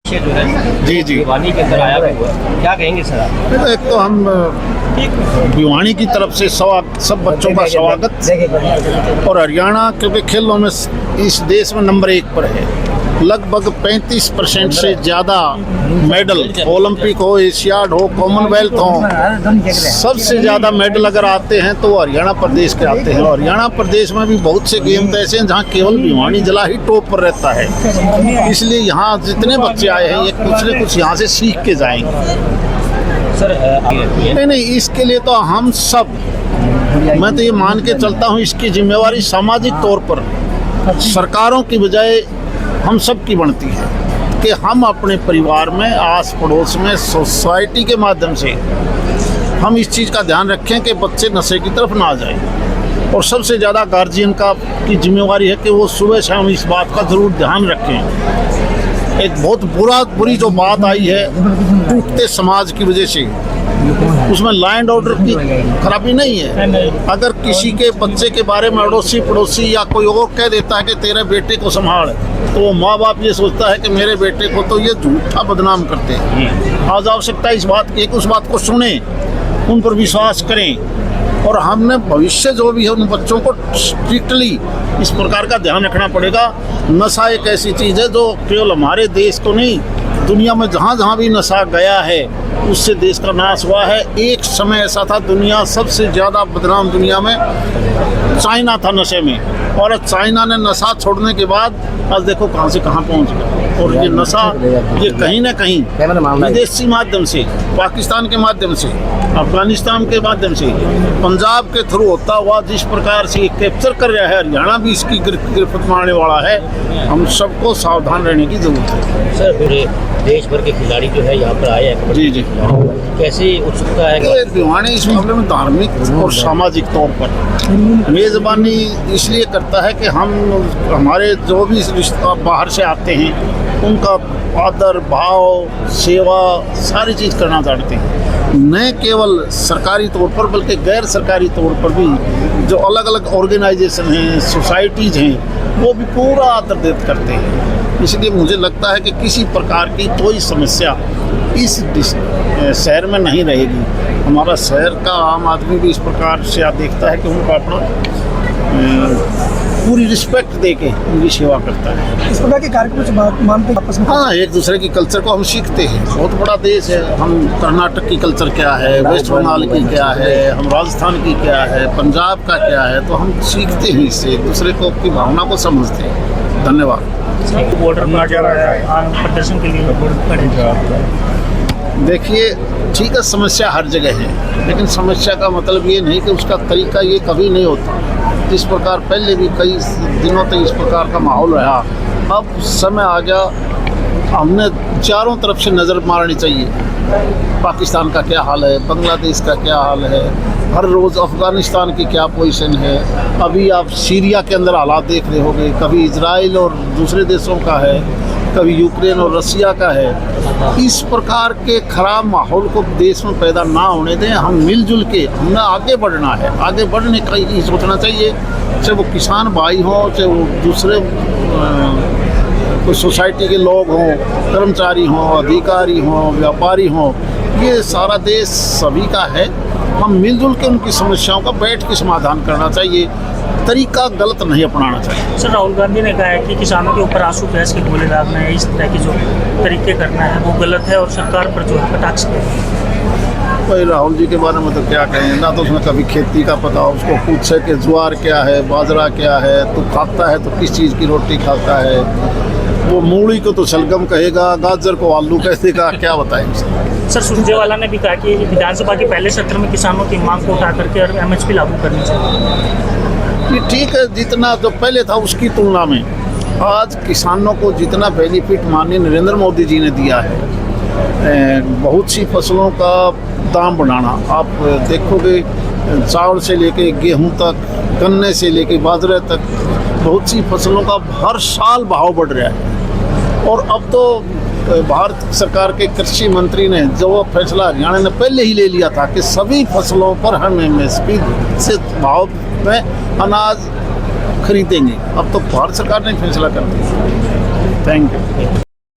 जो है जी जी भिवानी के अंदर आया हुआ है, क्या कहेंगे सर आप? एक तो हम भिवानी की तरफ से सब बच्चों का स्वागत। और हरियाणा क्योंकि खेलों में इस देश में नंबर 1 पर है, लगभग 35% से ज़्यादा मेडल, ओलंपिक हो, एशियाड हो, कॉमनवेल्थ हो, सबसे ज़्यादा मेडल अगर आते हैं तो वो हरियाणा प्रदेश के आते हैं। और हरियाणा प्रदेश में भी बहुत से गेम ऐसे हैं जहाँ केवल भिवानी जिला ही टॉप पर रहता है। इसलिए यहाँ जितने बच्चे आए हैं ये कुछ न कुछ यहाँ से सीख के जाएंगे। सर नहीं, इसके लिए तो हम सब, मैं तो ये मान के चलता हूँ, इसकी जिम्मेवारी सामाजिक तौर पर सरकारों की बजाय हम सब की बनती है कि हम अपने परिवार में, आस पड़ोस में, सोसाइटी के माध्यम से हम इस चीज़ का ध्यान रखें कि बच्चे नशे की तरफ ना जाएं। और सबसे ज़्यादा गार्जियन की जिम्मेवारी है कि वो सुबह शाम इस बात का ज़रूर ध्यान रखें। एक बहुत बुरी जो बात आई है टूटते समाज की वजह से, उसमें लॉ एंड ऑर्डर की खराबी नहीं है। अगर किसी के बच्चे के बारे में अड़ोसी पड़ोसी या कोई और कह देता है कि तेरे बेटे को संभाल, तो वो माँ बाप ये सोचता है कि मेरे बेटे को तो ये झूठा बदनाम करते हैं। आज आवश्यकता इस बात की, उस बात को सुने, उन पर विश्वास करें। और हमने भविष्य जो भी है उन बच्चों को स्ट्रिक्टली इस प्रकार का ध्यान रखना पड़ेगा। नशा एक ऐसी चीज़ है जो केवल हमारे देश को नहीं, दुनिया में जहाँ जहाँ भी नशा गया है उससे देश का नाश हुआ है। एक समय ऐसा था, दुनिया सबसे ज़्यादा बदनाम दुनिया में चाइना था नशे में, और चाइना ने नशा छोड़ने के बाद आज देखो कहाँ से कहाँ पहुँच गया। और ये नशा ये कहीं ना कहीं विदेशी माध्यम से, पाकिस्तान के माध्यम से, अफगानिस्तान के माध्यम से, पंजाब के थ्रू होता हुआ जिस प्रकार से कैप्चर कर रहा है, हरियाणा भी इसकी गिरफ्त मारने वाला है। हम सबको सावधान रहने की जरूरत है। सर पूरे देश भर के खिलाड़ी जो है यहाँ पर आए हैं, जी जी, कैसी उत्सुकता है? भिवानी इस मामले में धार्मिक और सामाजिक तौर पर मेज़बानी इसलिए करता है कि हम हमारे जो भी रिश्ता बाहर से आते हैं उनका आदर भाव, सेवा, सारी चीज़ करना चाहते हैं। न केवल सरकारी तौर पर बल्कि गैर सरकारी तौर पर भी जो अलग अलग ऑर्गेनाइजेशन हैं, सोसाइटीज़ हैं, वो भी पूरा आदर देत करते हैं। इसलिए मुझे लगता है कि किसी प्रकार की कोई समस्या इस शहर में नहीं रहेगी। हमारा शहर का आम आदमी भी इस प्रकार से देखता है कि उनका अपना पूरी रिस्पेक्ट देके उनकी सेवा करता है। इस प्रकार के कार्यक्रम मानते हैं आपस में? हाँ, एक दूसरे की कल्चर को हम सीखते हैं। बहुत बड़ा देश है, हम कर्नाटक की कल्चर क्या है, वेस्ट बंगाल की क्या है, हम राजस्थान की क्या है, पंजाब का क्या है, तो हम सीखते हैं इससे, एक दूसरे को की भावना को समझते हैं। धन्यवाद। बॉर्डर प्रदर्शन के लिए देखिए, ठीक है, समस्या हर जगह है, लेकिन समस्या का मतलब ये नहीं कि उसका तरीका ये कभी नहीं होता। इस प्रकार पहले भी कई दिनों तक इस प्रकार का माहौल रहा। अब समय आ गया, हमने चारों तरफ से नज़र मारनी चाहिए। पाकिस्तान का क्या हाल है, बांग्लादेश का क्या हाल है, हर रोज़ अफ़गानिस्तान की क्या पोजीशन है, अभी आप सीरिया के अंदर हालात देख रहे होंगे, कभी इजराइल और दूसरे देशों का है, कभी यूक्रेन और रसिया का है। इस प्रकार के खराब माहौल को देश में पैदा ना होने दें। हम मिलजुल के हमने आगे बढ़ना है, आगे बढ़ने का ही सोचना चाहिए। चाहे वो किसान भाई हों, चाहे वो दूसरे कोई सोसाइटी के लोग हों, कर्मचारी हों, अधिकारी हों, व्यापारी हों, ये सारा देश सभी का है। हम मिलजुल के उनकी समस्याओं का बैठ के समाधान करना चाहिए, तरीका गलत नहीं अपनाना चाहिए। सर, राहुल गांधी ने कहा है कि किसानों के ऊपर आंसू गैस के गोले दागना है, इस तरह की जो तरीके करना है वो गलत है और सरकार पर जो है कटाक्ष है। भाई राहुल जी के बारे में तो क्या कहें, ना तो उसने कभी खेती का पता, उसको पूछे कि ज्वार क्या है, बाजरा क्या है, तो खाता है तो किस चीज़ की रोटी खाता है। वो मूली को तो शलगम कहेगा, गाजर को आलू कह देगा, क्या बताएं। सर, सुरजेवाला ने भी कहा कि विधानसभा के पहले सत्र में किसानों की मांग को उठा करके और MSP लागू करनी चाहिए। ये ठीक है, जितना जो पहले था उसकी तुलना में आज किसानों को जितना बेनिफिट माननीय नरेंद्र मोदी जी ने दिया है, बहुत सी फसलों का दाम बढ़ाना, आप देखोगे चावल से लेके गेहूं तक, गन्ने से लेके बाजरे तक, बहुत सी फसलों का हर साल भाव बढ़ रहा है। और अब तो भारत सरकार के कृषि मंत्री ने जो फैसला हरियाणा ने पहले ही ले लिया था कि सभी फसलों पर हम MSP से भाव में अनाज खरीदेंगे, अब तो भारत सरकार ने फैसला कर दिया। Thank you.